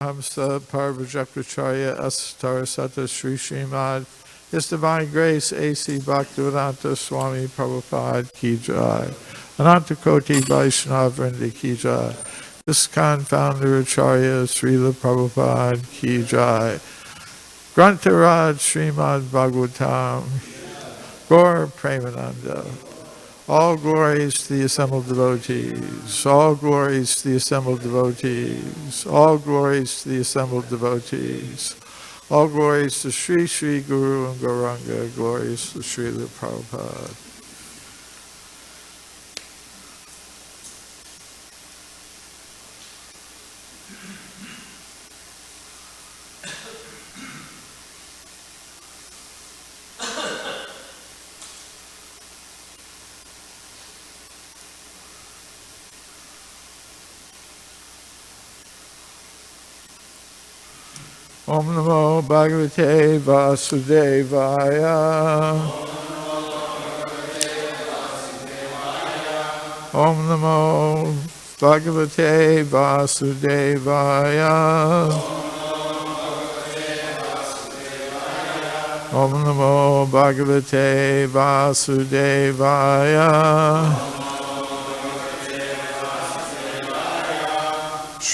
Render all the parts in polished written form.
Hamsa Parvajakracharya Astar Sata Sri Srimad His Divine Grace A.C. Bhaktivedanta Swami Prabhupada Ki Jai Ananta Koti Vaishnava Vrindi Ki Jai ISKCON Founder Acharya Srila Prabhupada Ki Jai Grantaraj Srimad Bhagavatam Gaur Premananda. All glories to the assembled devotees. All glories to the assembled devotees. All glories to the assembled devotees. All glories to Sri Sri Guru and Gauranga. Glories to Srila Prabhupada. Om Namo Bhagavate Vasudevaya. Om Namo Bhagavate Vasudevaya. Om Namo Bhagavate Vasudevaya.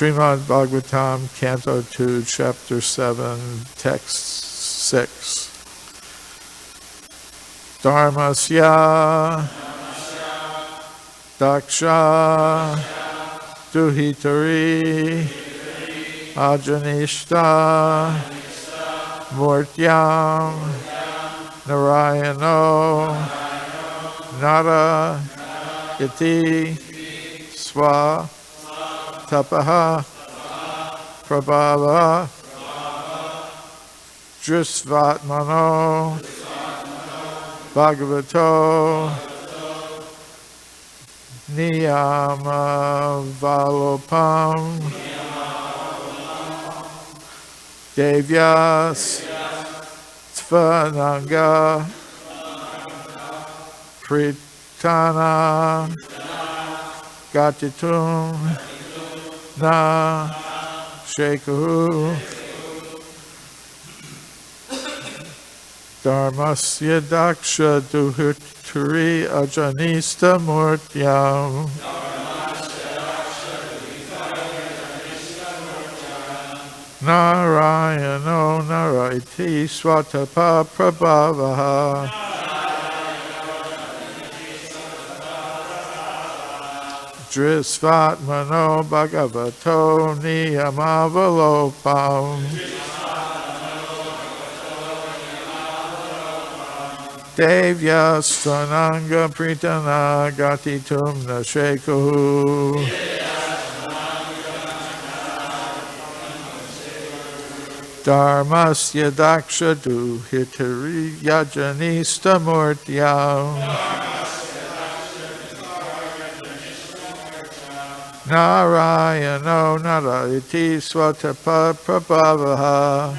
Srimad Bhagavatam, Canto 2, Chapter 7, Text 6. Dharmasya Daksha Duhitari Ajanishta Murtyam Narayano Nara Iti Swa Tapaha Prabhava Drisvatmano Bhagavato Niyama Valopam Devyas Tvananga Pritana Gatitum Na Shekhu Dharmasya Daksha Duhitari Ajanista Murtyam Narayano Naraiti Swatapa Prabhavaha Drisvatmano Bhagavato Niyamavalopam Devyasthananga Pritana Gatitum Nashekuhu Dharmasya Daksha Duhitari Yajanista Murtyam Narayano Narayati Swatapa Prabhavaha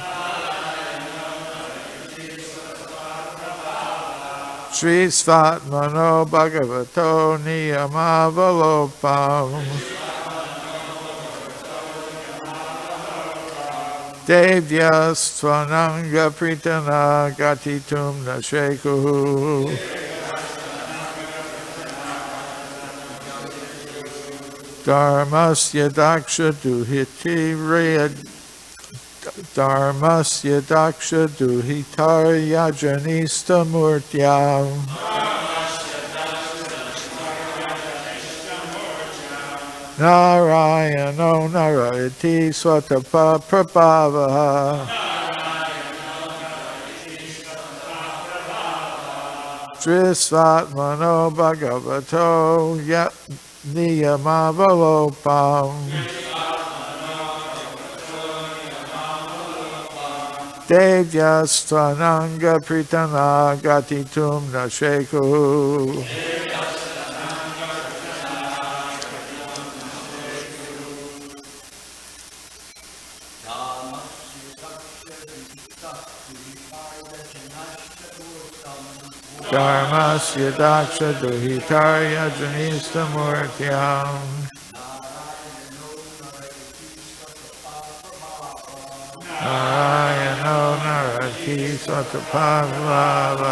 Sri Svatmano Bhagavato Niyamavalopam Devyastvananga Pritana Gatitum Nashekuhu Dharmasya Daksha Duhitar Yajanista Murtyam Narayano Narayati Swatapa Prabhavaha Drisvatmano Bhagavato Niyamavalopam Devyasthananga Pritana Gatitum Nashekuhu Dharmasya Daksha Duhitarya Janista Murtyam Narayati Satapava.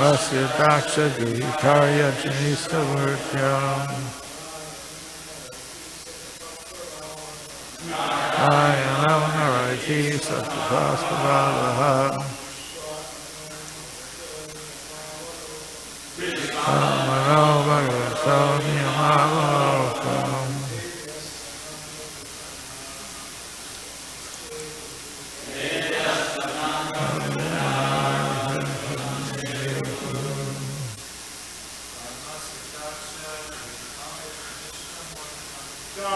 Vasya Daksha Duhitarya Janista Murtyam Ayana Narayati Satapasvavaha Mano Bhagavato Niyamavokam.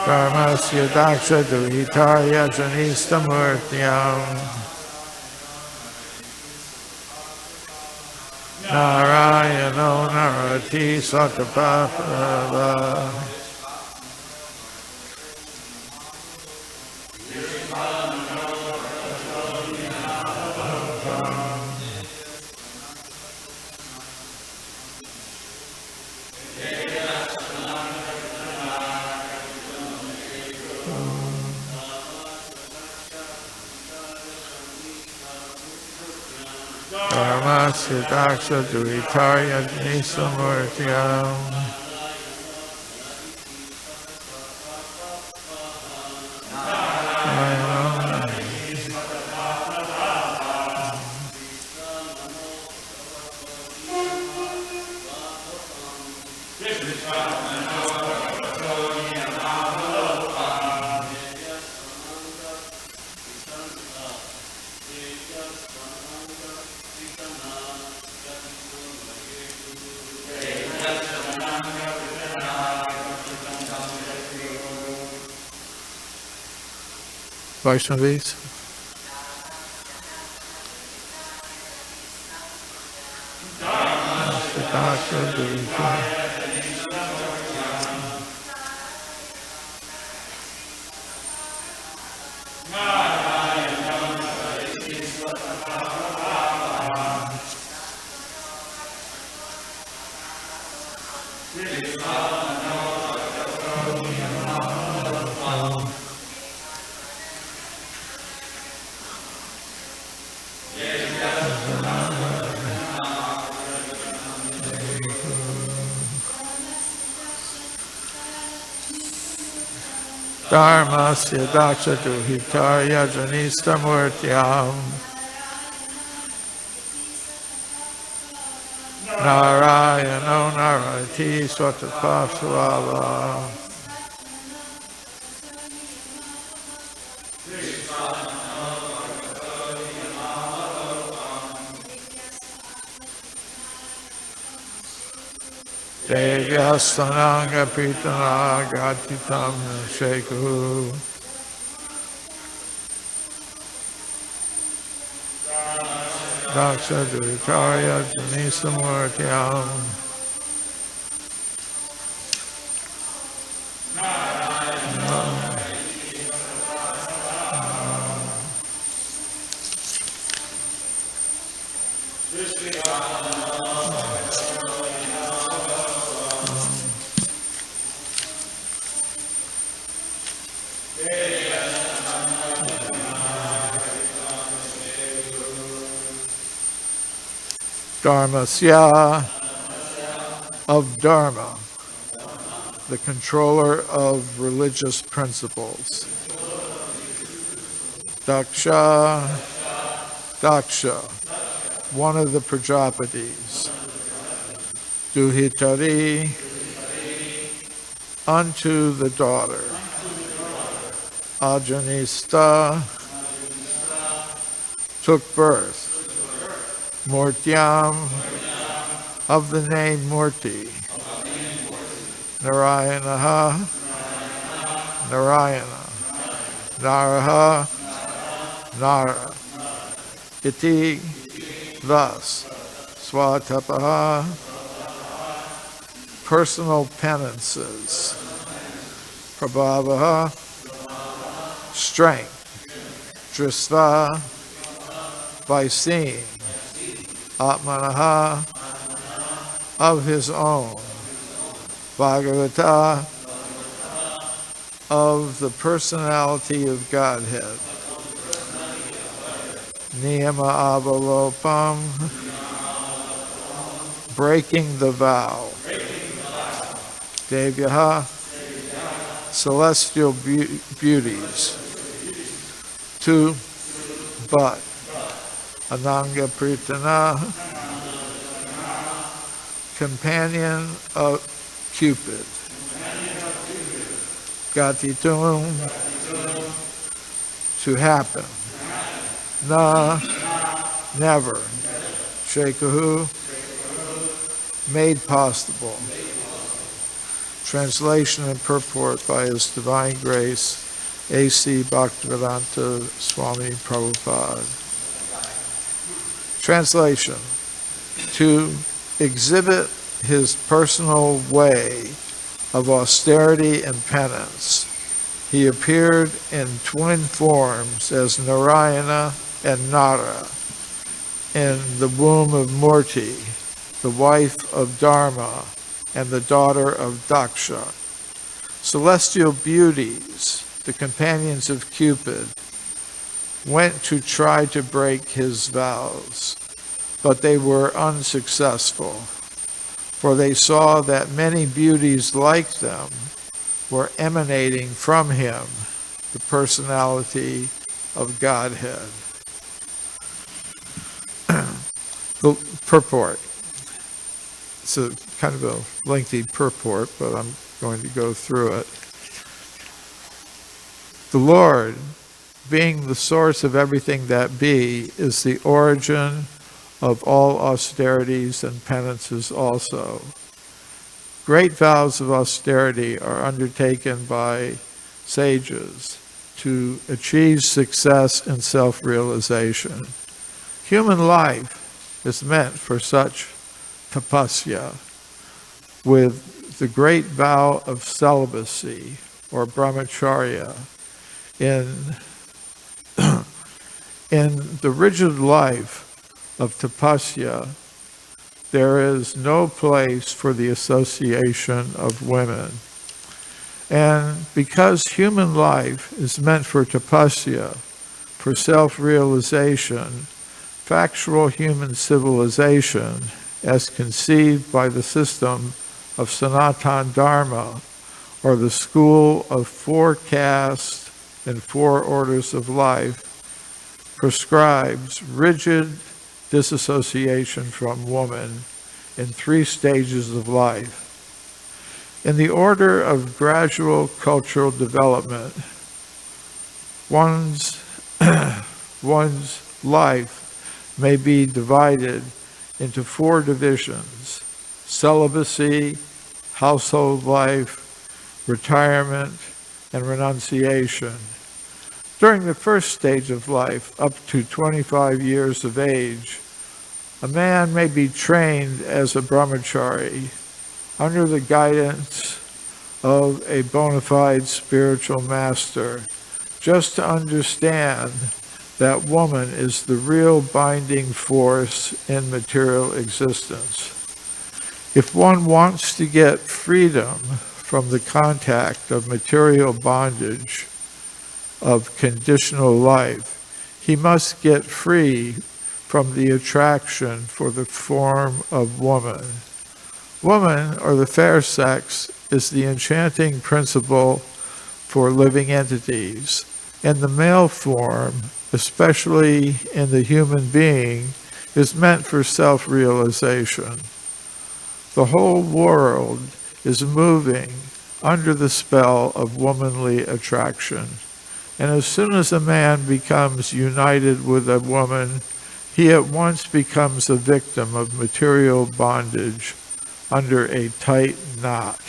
Dharmasya Daksha Duhitarya Janista Murtyam Narayano Narati Satapapa. Dharmasya Daksha Duhitarya Janista Murtyam Vaishnavis. Daksha Duhitarya. Dharmasya Daksha Duhitarya Janista Murtyam Narayano Narati Swatapasvava. Devyastananga Pritana Gatitam Shekhu Daksha Duhitarya Janista Murtyam Dharmasya of Dharma, the controller of religious principles. Daksha, one of the Prajapatis. Duhitari, unto the daughter. Ajanista, took birth. Murtyam, of the name Murti. Narayana, Naraha, Nara. Iti, thus. Swatapaha, personal penances. Prabhavaha, strength. Dristva, by seeing. Atmanaha, of his own. Bhagavata, of the personality of Godhead. Niyama avalopam, breaking the vow. Devyaha, celestial beauties. Two, but. Ananga Pritana, companion of Cupid. Gatitum, to happen. Na, never. Shekahu, made possible. Translation and purport by His Divine Grace, A.C. Bhaktivedanta Swami Prabhupada. Translation: to exhibit his personal way of austerity and penance, he appeared in twin forms as Narayana and Nara in the womb of Murti, the wife of Dharma and the daughter of Daksha. Celestial beauties, the companions of Cupid, went to try to break his vows, but they were unsuccessful, for they saw that many beauties like them were emanating from him, the personality of Godhead. The purport. It's a kind of a lengthy purport, but I'm going to go through it. The Lord, being the source of everything that be, is the origin of all austerities and penances also. Great vows of austerity are undertaken by sages to achieve success in self-realization. Human life is meant for such tapasya, with the great vow of celibacy or brahmacharya. In the rigid life of tapasya, there is no place for the association of women. And because human life is meant for tapasya, for self-realization, factual human civilization, as conceived by the system of Sanatana Dharma, or the school of 4 castes and 4 orders of life, prescribes rigid disassociation from woman in 3 stages of life. In the order of gradual cultural development, one's life may be divided into 4 divisions: celibacy, household life, retirement, and renunciation. During the first stage of life, up to 25 years of age, a man may be trained as a brahmachari under the guidance of a bona fide spiritual master, just to understand that woman is the real binding force in material existence. If one wants to get freedom from the contact of material bondage of conditional life, he must get free from the attraction for the form of woman. Woman, or the fair sex, is the enchanting principle for living entities, and the male form, especially in the human being, is meant for self-realization. The whole world is moving under the spell of womanly attraction. And as soon as a man becomes united with a woman, he at once becomes a victim of material bondage under a tight knot.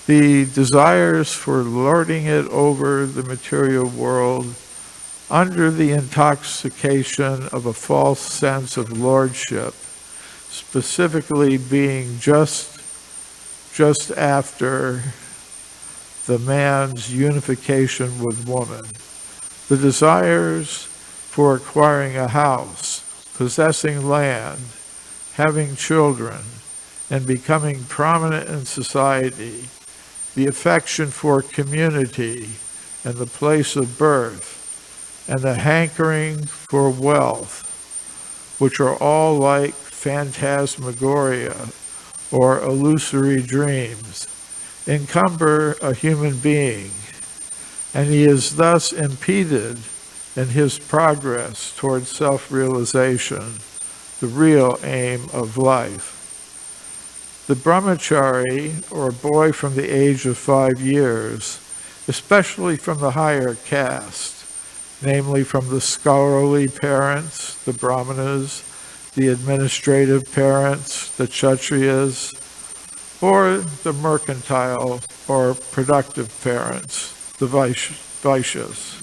The desires for lording it over the material world under the intoxication of a false sense of lordship, specifically being just just after the man's unification with woman. The desires for acquiring a house, possessing land, having children, and becoming prominent in society, the affection for community and the place of birth, and the hankering for wealth, which are all like phantasmagoria or illusory dreams, encumber a human being, and he is thus impeded in his progress towards self-realization, the real aim of life. The brahmachari, or boy from the age of 5 years, especially from the higher caste, namely from the scholarly parents, the brahmanas, the administrative parents, the kshatriyas, or the mercantile or productive parents, the vaishyas,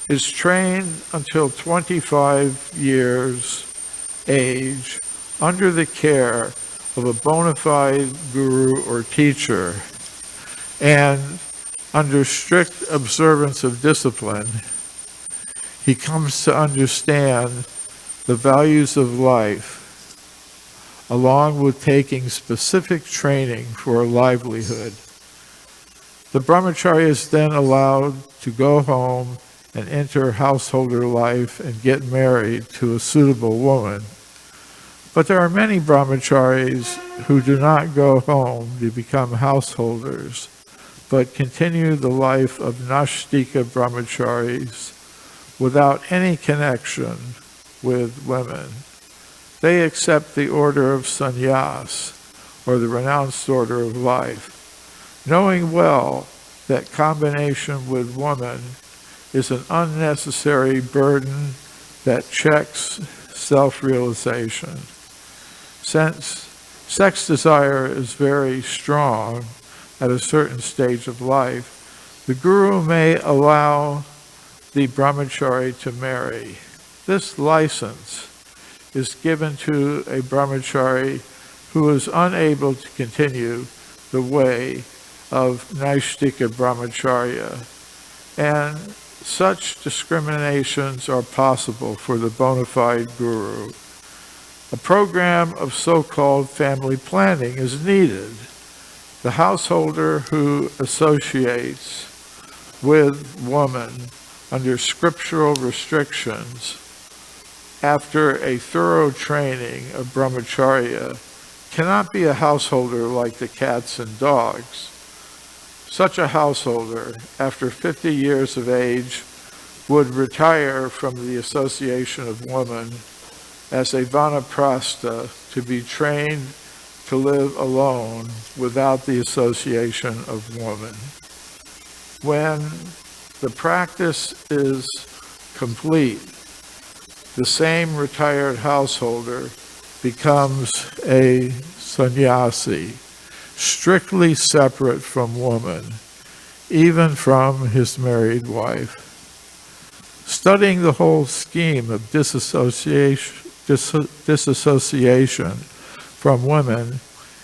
is trained until 25 years age under the care of a bona fide guru or teacher, and under strict observance of discipline, he comes to understand the values of life, along with taking specific training for a livelihood. The brahmachari is then allowed to go home and enter householder life and get married to a suitable woman. But there are many brahmacharis who do not go home to become householders, but continue the life of Nashtika brahmacharis without any connection with women. They accept the order of sannyas, or the renounced order of life, knowing well that combination with woman is an unnecessary burden that checks self-realization. Since sex desire is very strong at a certain stage of life, the guru may allow the brahmachari to marry. This license is given to a brahmachari who is unable to continue the way of Naishtika brahmacharya, and such discriminations are possible for the bona fide guru. A program of so-called family planning is needed. The householder who associates with woman under scriptural restrictions after a thorough training of brahmacharya cannot be a householder like the cats and dogs. Such a householder, after 50 years of age, would retire from the association of woman as a vanaprastha to be trained to live alone without the association of woman. When the practice is complete, the same retired householder becomes a sannyasi, strictly separate from woman, even from his married wife. Studying the whole scheme of disassociation from women,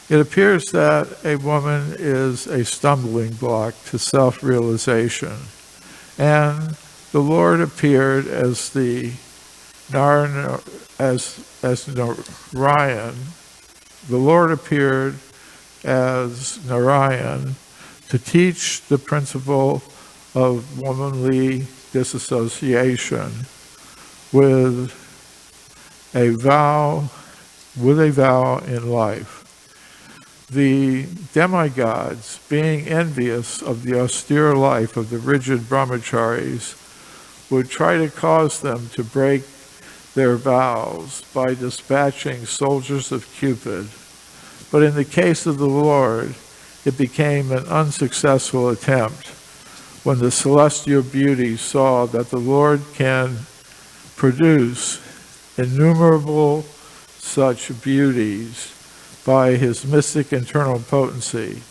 it appears that a woman is a stumbling block to self-realization, and the Lord appeared as Narayan. The Lord appeared as Narayan to teach the principle of womanly disassociation with a vow in life. The demigods, being envious of the austere life of the rigid brahmacharis, would try to cause them to break their vows by dispatching soldiers of Cupid. But in the case of the Lord, it became an unsuccessful attempt when the celestial beauty saw that the Lord can produce innumerable such beauties by his mystic internal potency,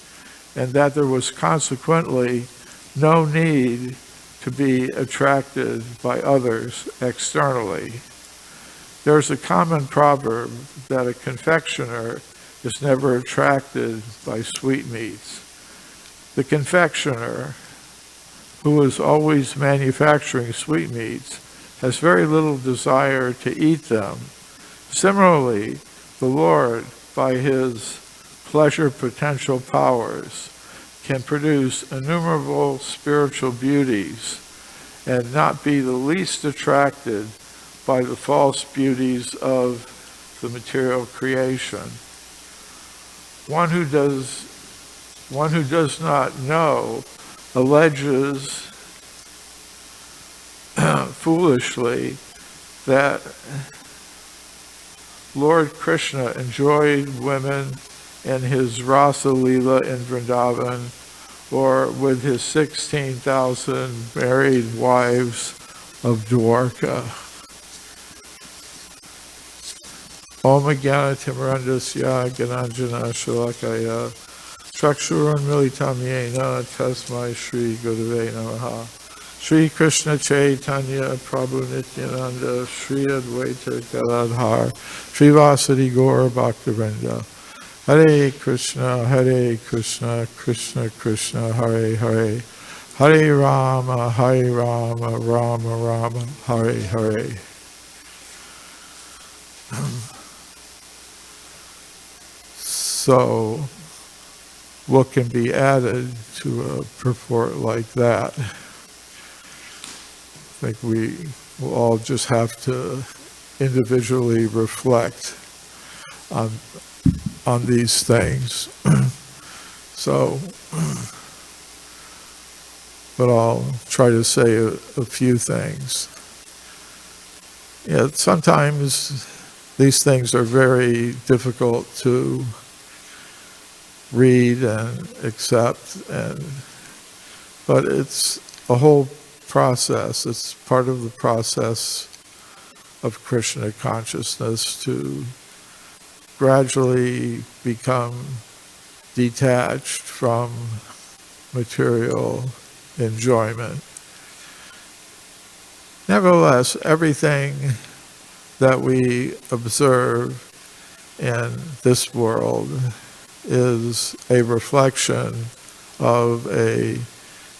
and that there was consequently no need to be attracted by others externally. There's a common proverb that a confectioner is never attracted by sweetmeats. The confectioner, who is always manufacturing sweetmeats, has very little desire to eat them. Similarly, the Lord, by his pleasure potential powers, can produce innumerable spiritual beauties and not be the least attracted by the false beauties of the material creation. One who does not know alleges foolishly that Lord Krishna enjoyed women in his Rasa Leela in Vrindavan, or with his 16,000 married wives of Dwarka. Om Jnana Timirandasya Gananjana Shalakaya Chakshurun Militam Yena Tasmai Shri Gurave Namaha. Shri Krishna Chaitanya Prabhu Nityananda Shri Advaita Gadadhar Shri Vasadi Gaur Bhaktivinoda. Hare Krishna, Krishna Krishna, Hare Hare, Hare Rama, Rama Rama, Hare Hare. So, what can be added to a purport like that? I think we will all just have to individually reflect on these things. So, but I'll try to say a few things. Yeah, sometimes these things are very difficult to read and accept, but it's a whole process. It's part of the process of Krishna consciousness to gradually become detached from material enjoyment. Nevertheless, everything that we observe in this world is a reflection of a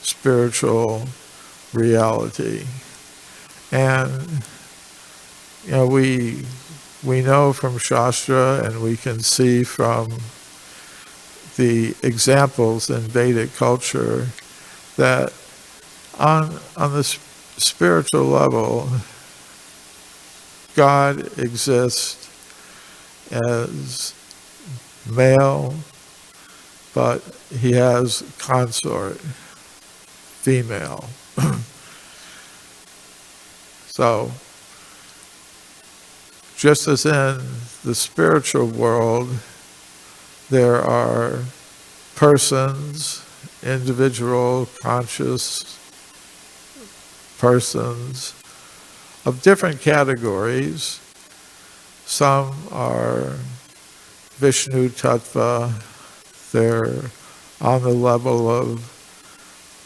spiritual reality. And we know from Shastra, and we can see from the examples in Vedic culture, that on the spiritual level, God exists as male, but he has consort, female. So, just as in the spiritual world, there are persons, individual conscious persons of different categories. Some are Vishnu Tattva, they're on the level of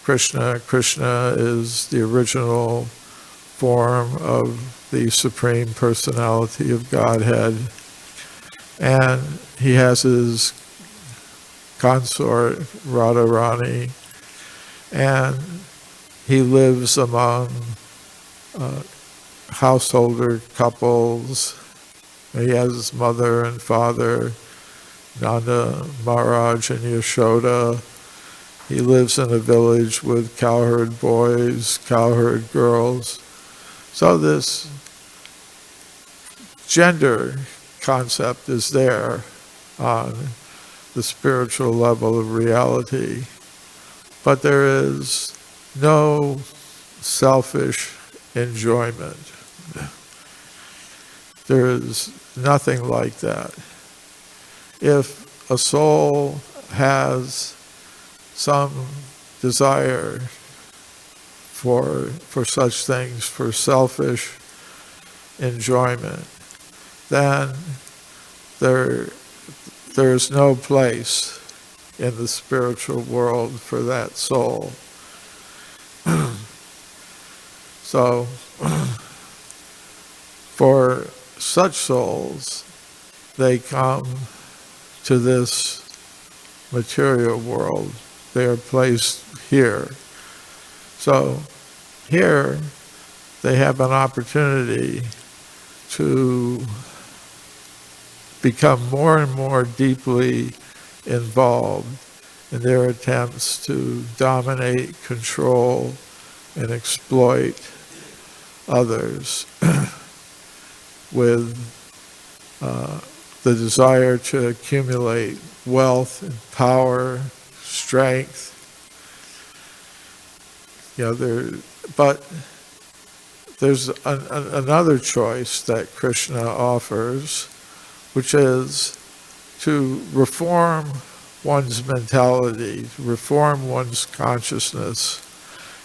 Krishna. Krishna is the original form of the Supreme Personality of Godhead. And he has his consort, Radharani, and he lives among householder couples. He has his mother and father, Nanda Maharaj and Yashoda. He lives in a village with cowherd boys, cowherd girls. So this gender concept is there on the spiritual level of reality, but there is no selfish enjoyment. There is nothing like that. If a soul has some desire for such things, for selfish enjoyment, then there's no place in the spiritual world for that soul. So, for such souls, they come to this material world. They are placed here. So here they have an opportunity to become more and more deeply involved in their attempts to dominate, control, and exploit others with the desire to accumulate wealth and power, strength. But there's another choice that Krishna offers, which is to reform one's mentality, reform one's consciousness,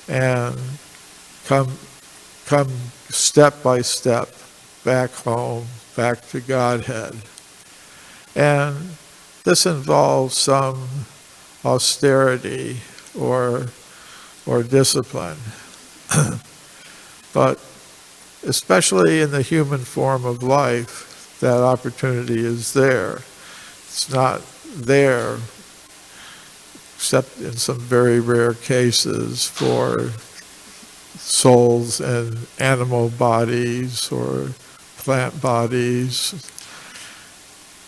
and come step by step back home, back to Godhead. And this involves some austerity or discipline. But especially in the human form of life, that opportunity is there. It's not there, except in some very rare cases, for souls in animal bodies or plant bodies.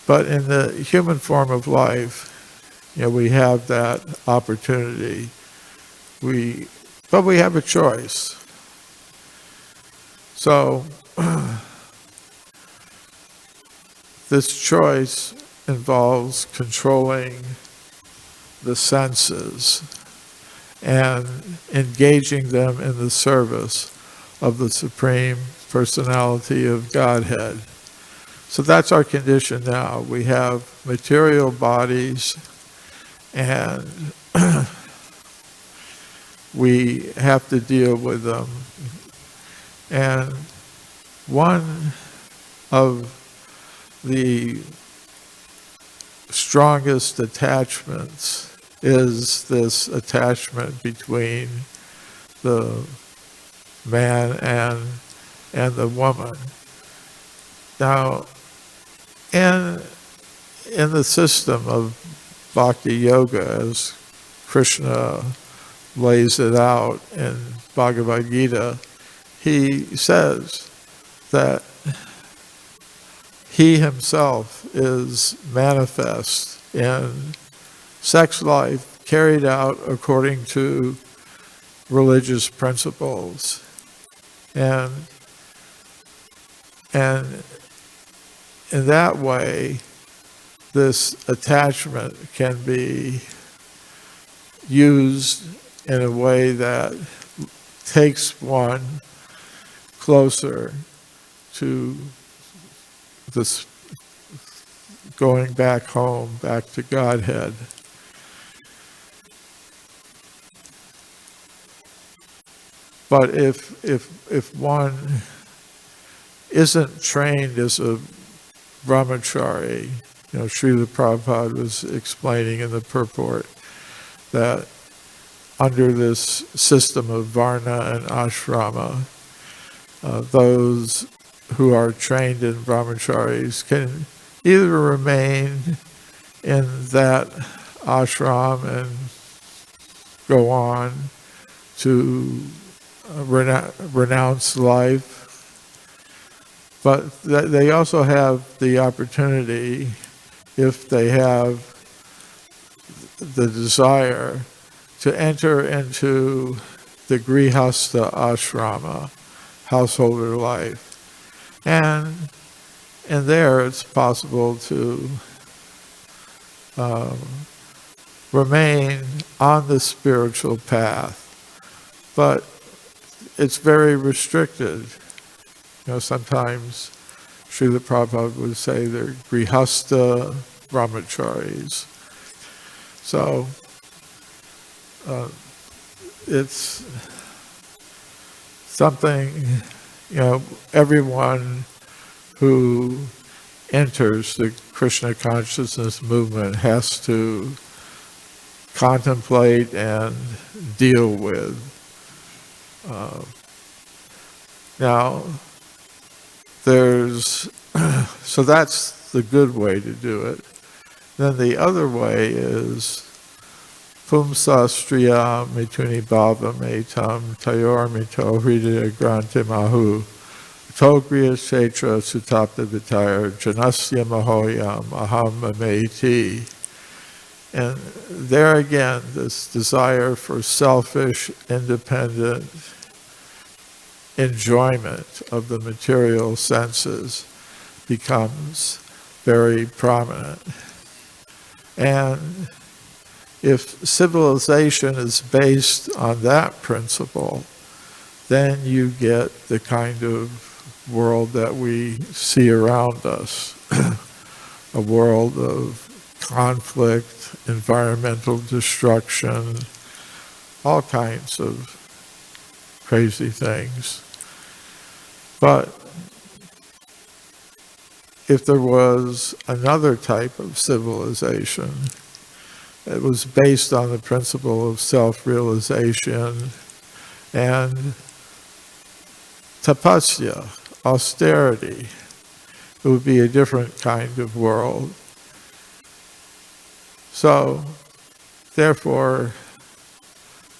But in the human form of life, we have that opportunity. But we have a choice. So this choice involves controlling the senses and engaging them in the service of the Supreme Personality of Godhead. So that's our condition now. We have material bodies, and we have to deal with them. And one of the strongest attachments is this attachment between the man and the woman. Now, in the system of Bhakti Yoga, as Krishna lays it out in Bhagavad Gita, he says that he himself is manifest in sex life carried out according to religious principles. And in that way, this attachment can be used in a way that takes one closer to this going back home, back to Godhead. But if one isn't trained as a brahmachari, Srila Prabhupada was explaining in the purport that under this system of varna and ashrama, those who are trained in brahmacharis can either remain in that ashram and go on to renounce life, but they also have the opportunity, if they have the desire, to enter into the grihastha ashrama, householder life. And there it's possible to remain on the spiritual path. But it's very restricted. Sometimes Srila Prabhupada would say they're grihastha brahmacharis. So it's something, everyone who enters the Krishna consciousness movement has to contemplate and deal with. Now, so that's the good way to do it. Then the other way is Pumsa striya mituni bhava metam tayor mito hridaya grante mahu togriya kshetra sutapta vitayar janasya mahoyam aham ameti. And there again, this desire for selfish, independent enjoyment of the material senses becomes very prominent. And if civilization is based on that principle, then you get the kind of world that we see around us, a world of conflict, environmental destruction, all kinds of crazy things. But if there was another type of civilization, it was based on the principle of self-realization and tapasya, austerity. It would be a different kind of world. So, therefore,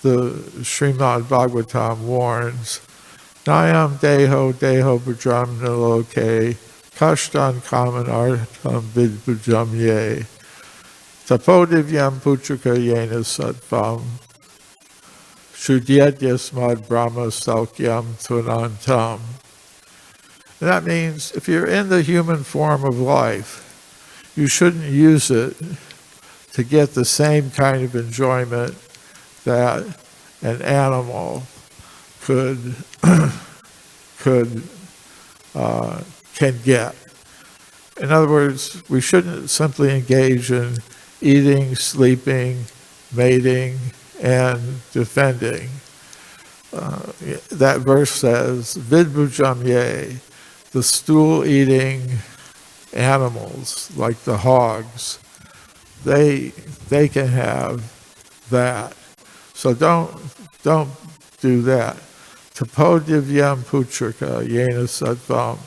the Srimad Bhagavatam warns, Nayam deho deho bhujam niloke, kashtan kaman artam vidbhujam ye, tapodivyam putraka yena sattvam, shudyat brahma saukyam tunantam. And that means if you're in the human form of life, you shouldn't use it to get the same kind of enjoyment that an animal can get. In other words, we shouldn't simply engage in eating, sleeping, mating, and defending. That verse says, Vidbhujam ye, the stool-eating animals, like the hogs, they can have that. So don't do that. Tapodivyam putraka yena sattvam.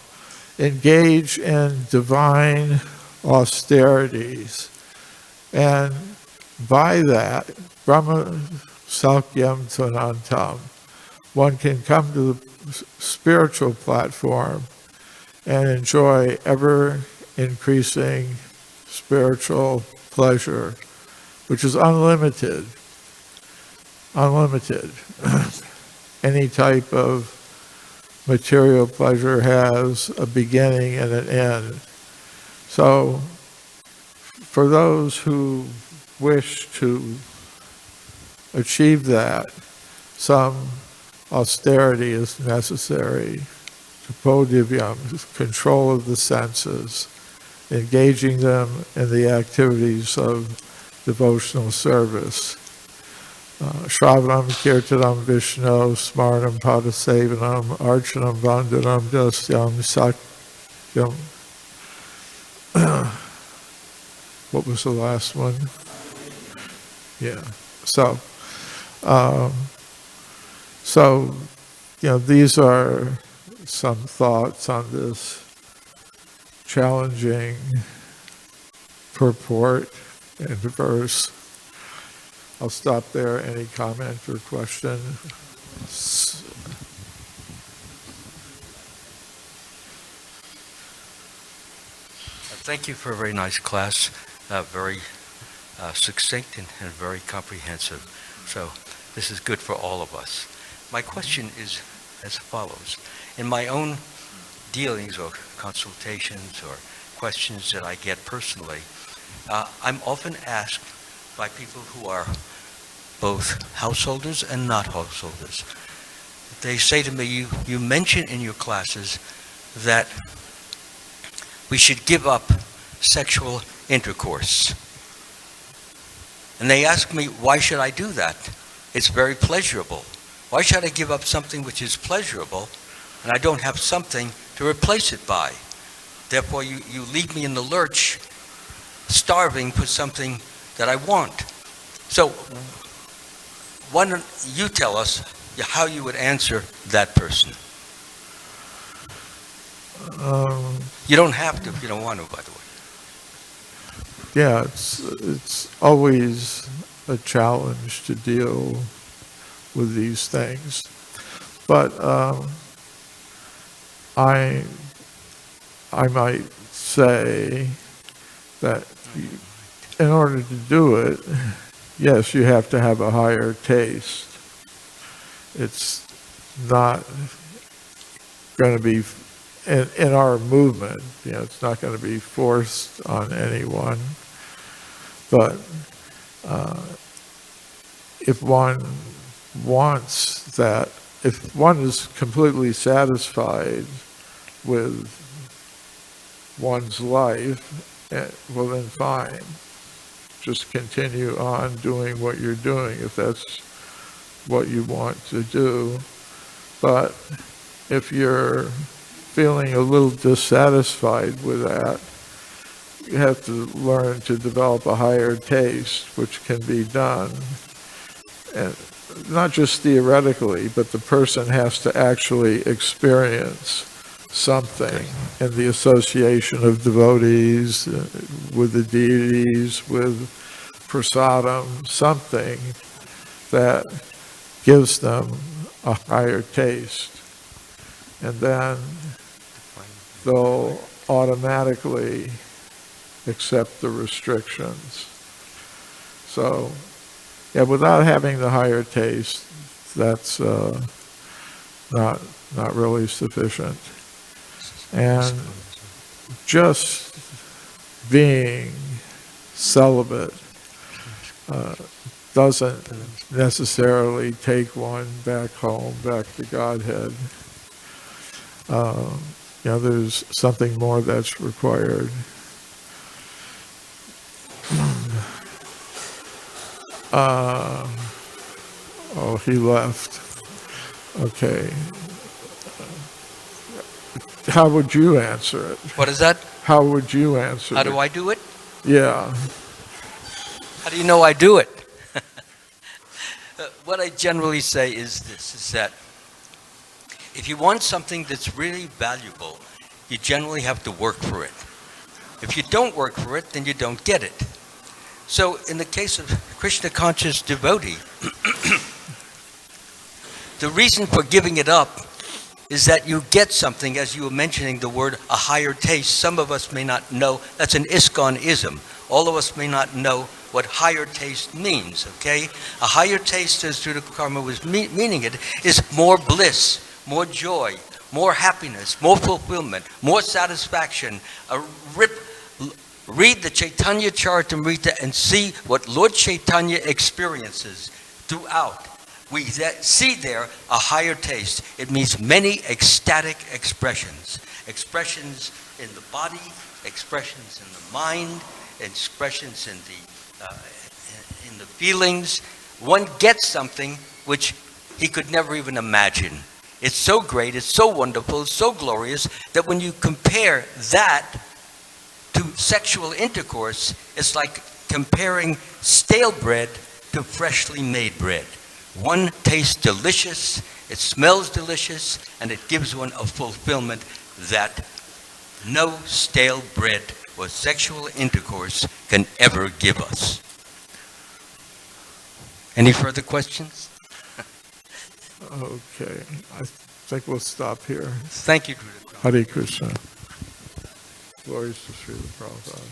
Engage in divine austerities. And by that, Brahma Saukyam Tunantam, one can come to the spiritual platform and enjoy ever-increasing spiritual pleasure, which is unlimited. Unlimited. Any type of material pleasure has a beginning and an end. So, for those who wish to achieve that, some austerity is necessary. Tapodivyam, control of the senses, engaging them in the activities of devotional service. Shravanam, Kirtanam, Vishnu, Smarnam, Padasevanam, Archanam, Vandanam, Dasyam, Sakyam. What was the last one? Yeah. So, these are some thoughts on this challenging purport and verse. I'll stop there. Any comment or question? Thank you for a very nice class, very succinct and very comprehensive. So this is good for all of us. My question is as follows. In my own dealings or consultations or questions that I get personally, I'm often asked by people who are both householders and not householders. They say to me, you mention in your classes that we should give up sexual intercourse. And they ask me, why should I do that? It's very pleasurable. Why should I give up something which is pleasurable and I don't have something to replace it by? Therefore, you leave me in the lurch, starving for something that I want. So, why don't you tell us how you would answer that person? You don't have to if you don't want to, by the way. yeah, it's always a challenge to deal with these things. But I might say that in order to do it, yes, you have to have a higher taste. It's not going to be in our movement, it's not going to be forced on anyone. But if one wants that, if one is completely satisfied with one's life, well then fine. Just continue on doing what you're doing if that's what you want to do. But if you're feeling a little dissatisfied with that, you have to learn to develop a higher taste, which can be done. And not just theoretically, but the person has to actually experience something in the association of devotees, with the deities, with prasadam, something that gives them a higher taste. And then they'll automatically accept the restrictions. So, yeah, without having the higher taste, that's not really sufficient. And just being celibate doesn't necessarily take one back home, back to Godhead. There's something more that's required. He left. Okay. How would you answer it? What is that? How would you answer it? How do I do it? Yeah. How do you know I do it? What I generally say is this, is that if you want something that's really valuable, you generally have to work for it. If you don't work for it, then you don't get it. So in the case of Krishna conscious devotee, the reason for giving it up is that you get something, as you were mentioning the word, a higher taste. Some of us may not know, that's an ISKCON-ism. All of us may not know what higher taste means, okay? A higher taste, as Drutakarma was meaning it, is more bliss, more joy, more happiness, more fulfillment, more satisfaction. Read the Chaitanya Charitamrita and see what Lord Chaitanya experiences throughout. We see there a higher taste. It means many ecstatic expressions. Expressions in the body, expressions in the mind, expressions in the feelings. One gets something which he could never even imagine. It's so great, it's so wonderful, it's so glorious that when you compare that to sexual intercourse, it's like comparing stale bread to freshly made bread. One tastes delicious, it smells delicious, and it gives one a fulfillment that no stale bread or sexual intercourse can ever give us. Any further questions? Okay, I think we'll stop here. Thank you, Drutakarma. Hare Krishna. Glories to Srila Prabhupada.